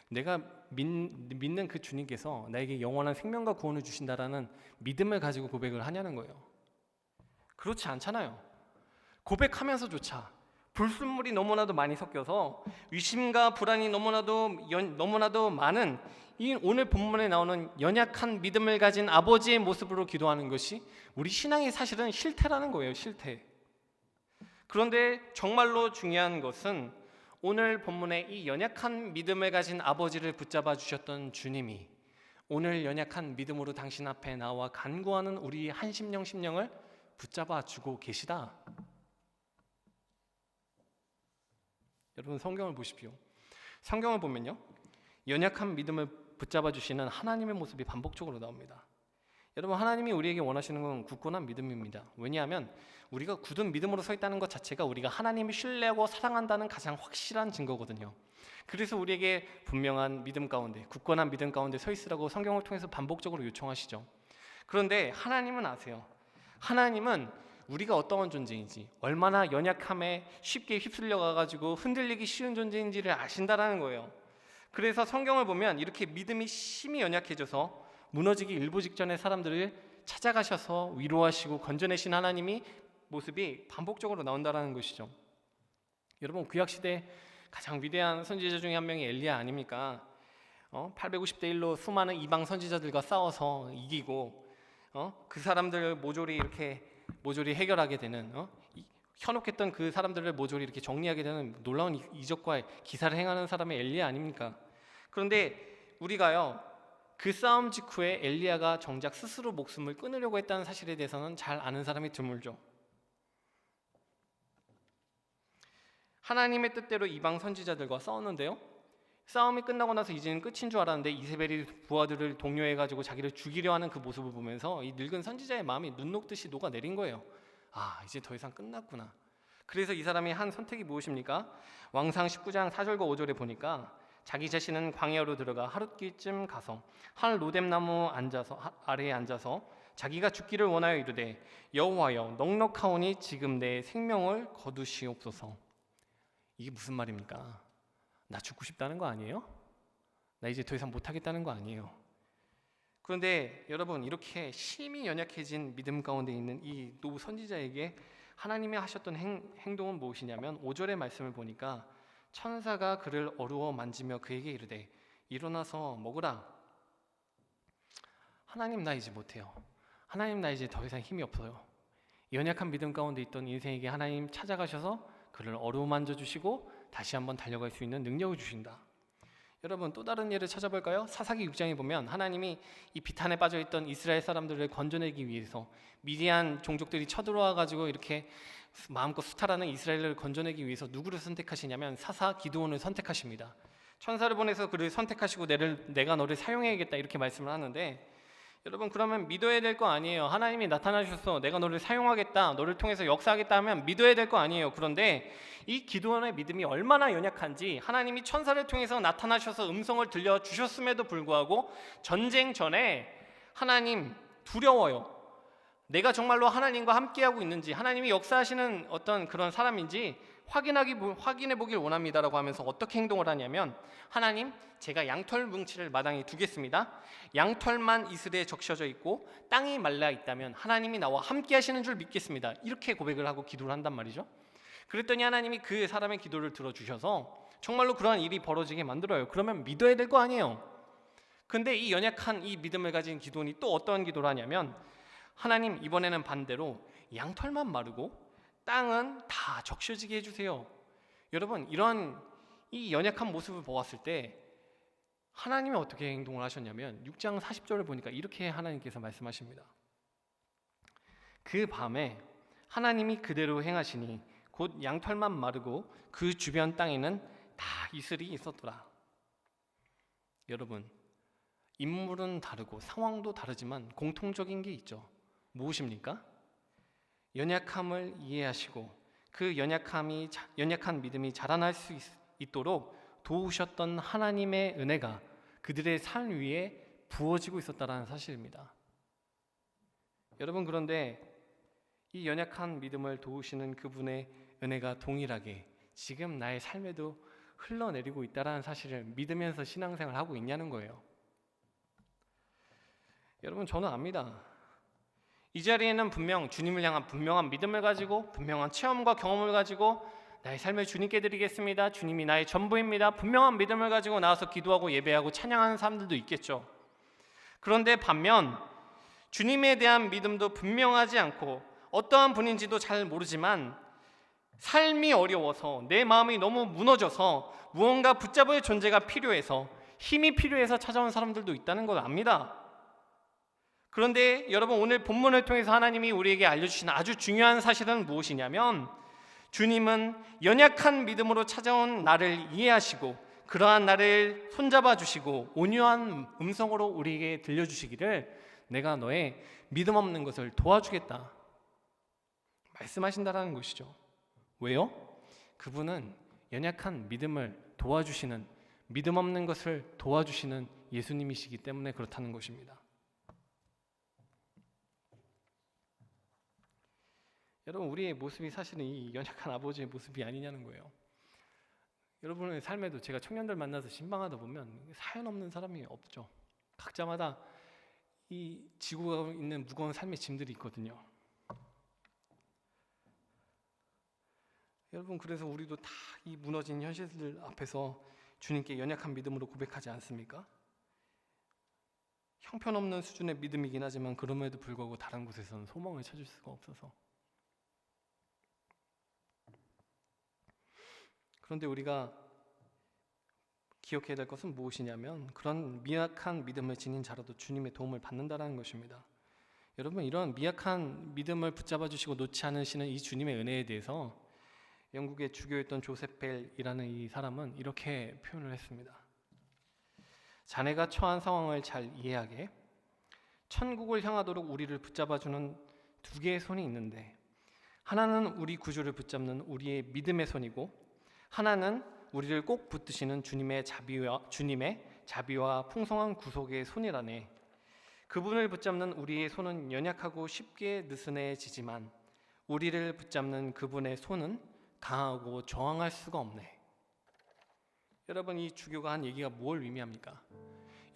내가 믿는 그 주님께서 나에게 영원한 생명과 구원을 주신다라는 믿음을 가지고 고백을 하냐는 거예요. 그렇지 않잖아요. 고백하면서조차 불순물이 너무나도 많이 섞여서 의심과 불안이 너무나도 많은 이 오늘 본문에 나오는 연약한 믿음을 가진 아버지의 모습으로 기도하는 것이 우리 신앙의 사실은 실태라는 거예요. 실태. 그런데 정말로 중요한 것은 오늘 본문에 이 연약한 믿음을 가진 아버지를 붙잡아 주셨던 주님이 오늘 연약한 믿음으로 당신 앞에 나와 간구하는 우리 한 심령을 붙잡아 주고 계시다. 여러분, 성경을 보십시오. 성경을 보면요, 연약한 믿음을 붙잡아 주시는 하나님의 모습이 반복적으로 나옵니다. 여러분, 하나님이 우리에게 원하시는 건 굳건한 믿음입니다. 왜냐하면 우리가 굳은 믿음으로 서 있다는 것 자체가 우리가 하나님을 신뢰하고 사랑한다는 가장 확실한 증거거든요. 그래서 우리에게 분명한 믿음 가운데, 굳건한 믿음 가운데 서 있으라고 성경을 통해서 반복적으로 요청하시죠. 그런데 하나님은 아세요. 하나님은 우리가 어떠한 존재인지, 얼마나 연약함에 쉽게 휩쓸려 가가지고 흔들리기 쉬운 존재인지를 아신다라는 거예요. 그래서 성경을 보면 이렇게 믿음이 심히 연약해져서 무너지기 일보 직전의 사람들을 찾아가셔서 위로하시고 건져내신 하나님이 모습이 반복적으로 나온다라는 것이죠. 여러분, 구약시대 가장 위대한 선지자 중에 한 명이 엘리야 아닙니까? 850대 1로 수많은 이방 선지자들과 싸워서 이기고 그 사람들을 모조리 해결하게 되는, 현혹했던 그 사람들을 모조리 이렇게 정리하게 되는 놀라운 이적과 기사를 행하는 사람의 엘리야 아닙니까? 그런데 우리가요, 그 싸움 직후에 엘리야가 정작 스스로 목숨을 끊으려고 했다는 사실에 대해서는 잘 아는 사람이 드물죠. 하나님의 뜻대로 이방 선지자들과 싸웠는데요, 싸움이 끝나고 나서 이제는 끝인 줄 알았는데 이세벨이 부하들을 동요해가지고 자기를 죽이려 하는 그 모습을 보면서 이 늙은 선지자의 마음이 눈 녹듯이 녹아내린 거예요. 아, 이제 더 이상 끝났구나. 그래서 이 사람이 한 선택이 무엇입니까? 왕상 19장 4절과 5절에 보니까 자기 자신은 광야로 들어가 하룻길쯤 가서 한 로뎀나무 아래에 앉아서 자기가 죽기를 원하여 이르되 여호와여, 넉넉하오니 지금 내 생명을 거두시옵소서. 이게 무슨 말입니까? 나 죽고 싶다는 거 아니에요? 나 이제 더 이상 못하겠다는 거 아니에요? 그런데 여러분, 이렇게 심히 연약해진 믿음 가운데 있는 이 노 선지자에게 하나님이 하셨던 행동은 무엇이냐면 5절의 말씀을 보니까 천사가 그를 어루어 만지며 그에게 이르되 일어나서 먹으라. 하나님, 나 이제 못해요. 하나님, 나 이제 더 이상 힘이 없어요. 연약한 믿음 가운데 있던 인생에게 하나님 찾아가셔서 그를 어루어 만져주시고 다시 한번 달려갈 수 있는 능력을 주신다. 여러분, 또 다른 예를 찾아볼까요? 사사기 6장에 보면 하나님이 이 비탄에 빠져있던 이스라엘 사람들을 건져내기 위해서 미디안 종족들이 쳐들어와 가지고 이렇게 마음껏 수탈하는 이스라엘을 건져내기 위해서 누구를 선택하시냐면 사사 기드온을 선택하십니다. 천사를 보내서 그를 선택하시고 내가 너를 사용해야겠다 이렇게 말씀을 하는데, 여러분, 그러면 믿어야 될 거 아니에요. 하나님이 나타나셔서 내가 너를 사용하겠다, 너를 통해서 역사하겠다 하면 믿어야 될 거 아니에요. 그런데 이 기드온의 믿음이 얼마나 연약한지 하나님이 천사를 통해서 나타나셔서 음성을 들려주셨음에도 불구하고 전쟁 전에 하나님 두려워요. 내가 정말로 하나님과 함께하고 있는지, 하나님이 역사하시는 어떤 그런 사람인지 확인해 보길 원합니다라고 하면서 어떻게 행동을 하냐면, 하나님, 제가 양털 뭉치를 마당에 두겠습니다. 양털만 이슬에 적셔져 있고 땅이 말라 있다면 하나님이 나와 함께 하시는 줄 믿겠습니다. 이렇게 고백을 하고 기도를 한단 말이죠. 그랬더니 하나님이 그 사람의 기도를 들어주셔서 정말로 그러한 일이 벌어지게 만들어요. 그러면 믿어야 될 거 아니에요. 근데 이 연약한 이 믿음을 가진 기도원이 또 어떤 기도를 하냐면, 하나님, 이번에는 반대로 양털만 마르고 땅은 다 적셔지게 해주세요. 여러분, 이런 이 연약한 모습을 보았을 때 하나님이 어떻게 행동을 하셨냐면 6장 40절을 보니까 이렇게 하나님께서 말씀하십니다. 그 밤에 하나님이 그대로 행하시니 곧 양털만 마르고 그 주변 땅에는 다 이슬이 있었더라. 여러분, 인물은 다르고 상황도 다르지만 공통적인 게 있죠. 무엇입니까? 연약함을 이해하시고 그 연약한 믿음이 자라날 수 있도록 도우셨던 하나님의 은혜가 그들의 삶 위에 부어지고 있었다는 사실입니다. 여러분, 그런데 이 연약한 믿음을 도우시는 그분의 은혜가 동일하게 지금 나의 삶에도 흘러내리고 있다는 사실을 믿으면서 신앙생활을 하고 있냐는 거예요. 여러분, 저는 압니다. 이 자리에는 분명 주님을 향한 분명한 믿음을 가지고 분명한 체험과 경험을 가지고 나의 삶을 주님께 드리겠습니다, 주님이 나의 전부입니다, 분명한 믿음을 가지고 나와서 기도하고 예배하고 찬양하는 사람들도 있겠죠. 그런데 반면 주님에 대한 믿음도 분명하지 않고 어떠한 분인지도 잘 모르지만 삶이 어려워서 내 마음이 너무 무너져서 무언가 붙잡을 존재가 필요해서 힘이 필요해서 찾아온 사람들도 있다는 걸 압니다. 그런데 여러분, 오늘 본문을 통해서 하나님이 우리에게 알려주신 아주 중요한 사실은 무엇이냐면, 주님은 연약한 믿음으로 찾아온 나를 이해하시고 그러한 나를 손잡아 주시고 온유한 음성으로 우리에게 들려주시기를 내가 너의 믿음 없는 것을 도와주겠다 말씀하신다라는 것이죠. 왜요? 그분은 연약한 믿음을 도와주시는, 믿음 없는 것을 도와주시는 예수님이시기 때문에 그렇다는 것입니다. 여러분, 우리의 모습이 사실은 이 연약한 아버지의 모습이 아니냐는 거예요. 여러분의 삶에도 제가 청년들 만나서 신방하다 보면 사연 없는 사람이 없죠. 각자마다 이 지고 있는 무거운 삶의 짐들이 있거든요. 여러분, 그래서 우리도 다 이 무너진 현실들 앞에서 주님께 연약한 믿음으로 고백하지 않습니까? 형편없는 수준의 믿음이긴 하지만 그럼에도 불구하고 다른 곳에서는 소망을 찾을 수가 없어서. 그런데 우리가 기억해야 될 것은 무엇이냐면, 그런 미약한 믿음을 지닌 자라도 주님의 도움을 받는다는 것입니다. 여러분, 이런 미약한 믿음을 붙잡아 주시고 놓지 않으시는 이 주님의 은혜에 대해서 영국의 주교였던 조셉 벨이라는 이 사람은 이렇게 표현을 했습니다. 자네가 처한 상황을 잘 이해하게 천국을 향하도록 우리를 붙잡아주는 두 개의 손이 있는데, 하나는 우리 구주를 붙잡는 우리의 믿음의 손이고 하나는 우리를 꼭 붙드시는 주님의 자비와 풍성한 구속의 손이라네. 그분을 붙잡는 우리의 손은 연약하고 쉽게 느슨해지지만 우리를 붙잡는 그분의 손은 강하고 저항할 수가 없네. 여러분, 이 주교가 한 얘기가 뭘 의미합니까?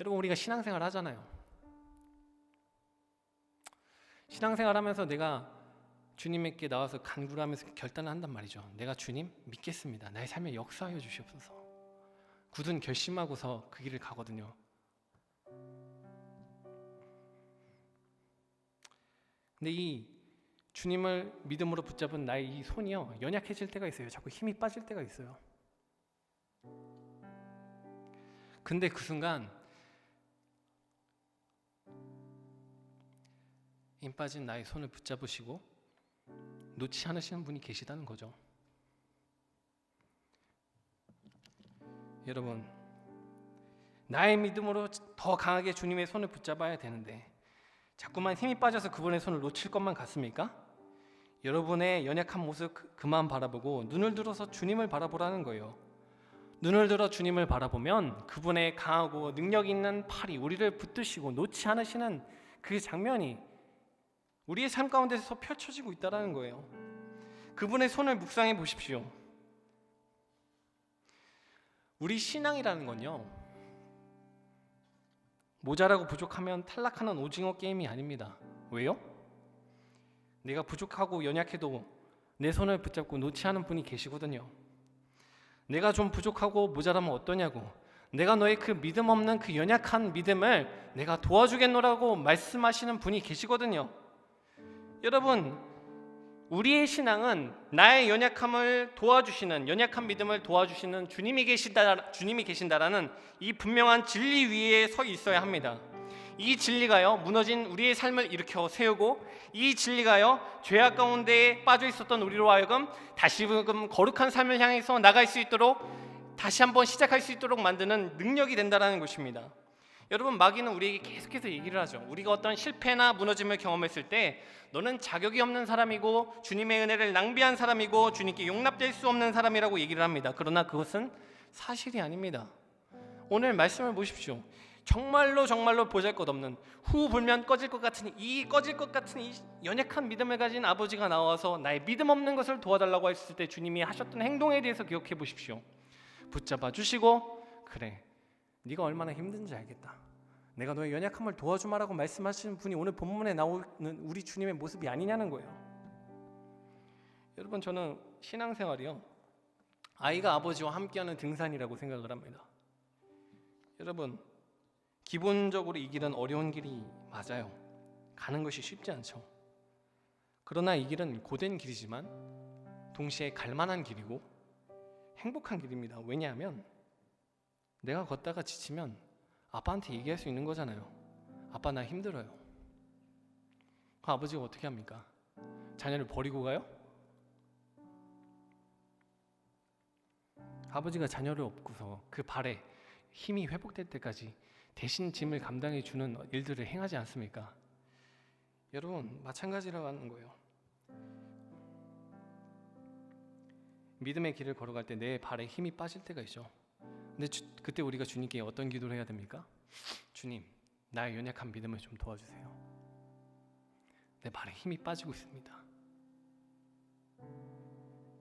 여러분, 우리가 신앙생활 하잖아요. 신앙생활 하면서 내가 주님께 나와서 간구를 하면서 결단을 한단 말이죠. 내가 주님 믿겠습니다. 나의 삶에 역사하여 주시옵소서. 굳은 결심하고서 그 길을 가거든요. 근데 이 주님을 믿음으로 붙잡은 나의 이 손이요, 연약해질 때가 있어요. 자꾸 힘이 빠질 때가 있어요. 근데 그 순간 힘 빠진 나의 손을 붙잡으시고 놓지 않으시는 분이 계시다는 거죠. 여러분, 나의 믿음으로 더 강하게 주님의 손을 붙잡아야 되는데 자꾸만 힘이 빠져서 그분의 손을 놓칠 것만 같습니까? 여러분의 연약한 모습 그만 바라보고 눈을 들어서 주님을 바라보라는 거예요. 눈을 들어 주님을 바라보면 그분의 강하고 능력 있는 팔이 우리를 붙드시고 놓지 않으시는 그 장면이 우리의 삶 가운데서 펼쳐지고 있다는 거예요. 그분의 손을 묵상해 보십시오. 우리 신앙이라는 건요, 모자라고 부족하면 탈락하는 오징어 게임이 아닙니다. 왜요? 내가 부족하고 연약해도 내 손을 붙잡고 놓지 않은 분이 계시거든요. 내가 좀 부족하고 모자라면 어떠냐고, 내가 너의 그 믿음 없는 그 연약한 믿음을 내가 도와주겠노라고 말씀하시는 분이 계시거든요. 여러분, 우리의 신앙은 나의 연약함을 도와주시는, 연약한 믿음을 도와주시는 주님이 계신다라는 이 분명한 진리 위에 서 있어야 합니다. 이 진리가요, 무너진 우리의 삶을 일으켜 세우고, 이 진리가요, 죄악 가운데 빠져 있었던 우리로 하여금 다시금 거룩한 삶을 향해서 나갈 수 있도록, 다시 한번 시작할 수 있도록 만드는 능력이 된다는 것입니다. 여러분, 마귀는 우리에게 계속해서 얘기를 하죠. 우리가 어떤 실패나 무너짐을 경험했을 때 너는 자격이 없는 사람이고 주님의 은혜를 낭비한 사람이고 주님께 용납될 수 없는 사람이라고 얘기를 합니다. 그러나 그것은 사실이 아닙니다. 오늘 말씀을 보십시오. 정말로 보잘것없는, 후 불면 꺼질 것 같은 이 연약한 믿음을 가진 아버지가 나와서 나의 믿음 없는 것을 도와달라고 했을 때 주님이 하셨던 행동에 대해서 기억해 보십시오. 붙잡아 주시고, 그래, 네가 얼마나 힘든지 알겠다, 내가 너의 연약함을 도와주마라고 말씀하시는 분이 오늘 본문에 나오는 우리 주님의 모습이 아니냐는 거예요. 여러분, 저는 신앙생활이요, 아이가 아버지와 함께하는 등산이라고 생각을 합니다. 여러분, 기본적으로 이 길은 어려운 길이 맞아요. 가는 것이 쉽지 않죠. 그러나 이 길은 고된 길이지만 동시에 갈만한 길이고 행복한 길입니다. 왜냐하면 내가 걷다가 지치면 아빠한테 얘기할 수 있는 거잖아요. 아빠, 나 힘들어요. 그 아버지가 어떻게 합니까? 자녀를 버리고 가요? 아버지가 자녀를 업고서 그 발에 힘이 회복될 때까지 대신 짐을 감당해 주는 일들을 행하지 않습니까? 여러분, 마찬가지라고 하는 거예요. 믿음의 길을 걸어갈 때 내 발에 힘이 빠질 때가 있죠. 근데 그때 우리가 주님께 어떤 기도를 해야 됩니까? 주님, 나의 연약한 믿음을 좀 도와주세요. 내 발에 힘이 빠지고 있습니다.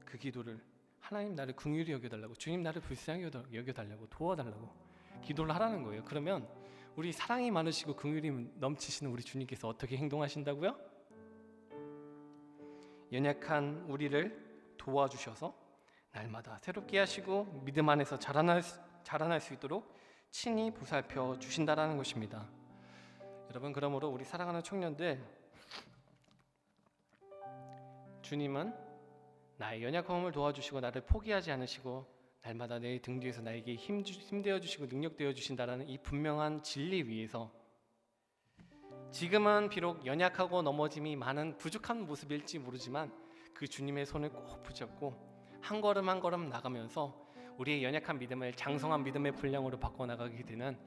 그 기도를, 하나님 나를 긍휼히 여겨달라고, 주님 나를 불쌍히 여겨달라고, 도와달라고 기도를 하라는 거예요. 그러면 우리 사랑이 많으시고 긍휼이 넘치시는 우리 주님께서 어떻게 행동하신다고요? 연약한 우리를 도와주셔서 날마다 새롭게 하시고 믿음 안에서 자라날 수 있도록 친히 보살펴 주신다라는 것입니다. 여러분, 그러므로 우리 사랑하는 청년들, 주님은 나의 연약함을 도와주시고 나를 포기하지 않으시고 날마다 내 등 뒤에서 나에게 힘되어 주시고 능력되어 주신다라는 이 분명한 진리 위에서 지금은 비록 연약하고 넘어짐이 많은 부족한 모습일지 모르지만 그 주님의 손을 꼭 붙잡고 한 걸음 한 걸음 나가면서 우리의 연약한 믿음을 장성한 믿음의 분량으로 바꿔나가게 되는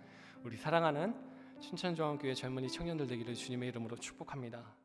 우리 사랑하는 춘천중앙교회 젊은이 청년들 되기를 주님의 이름으로 축복합니다.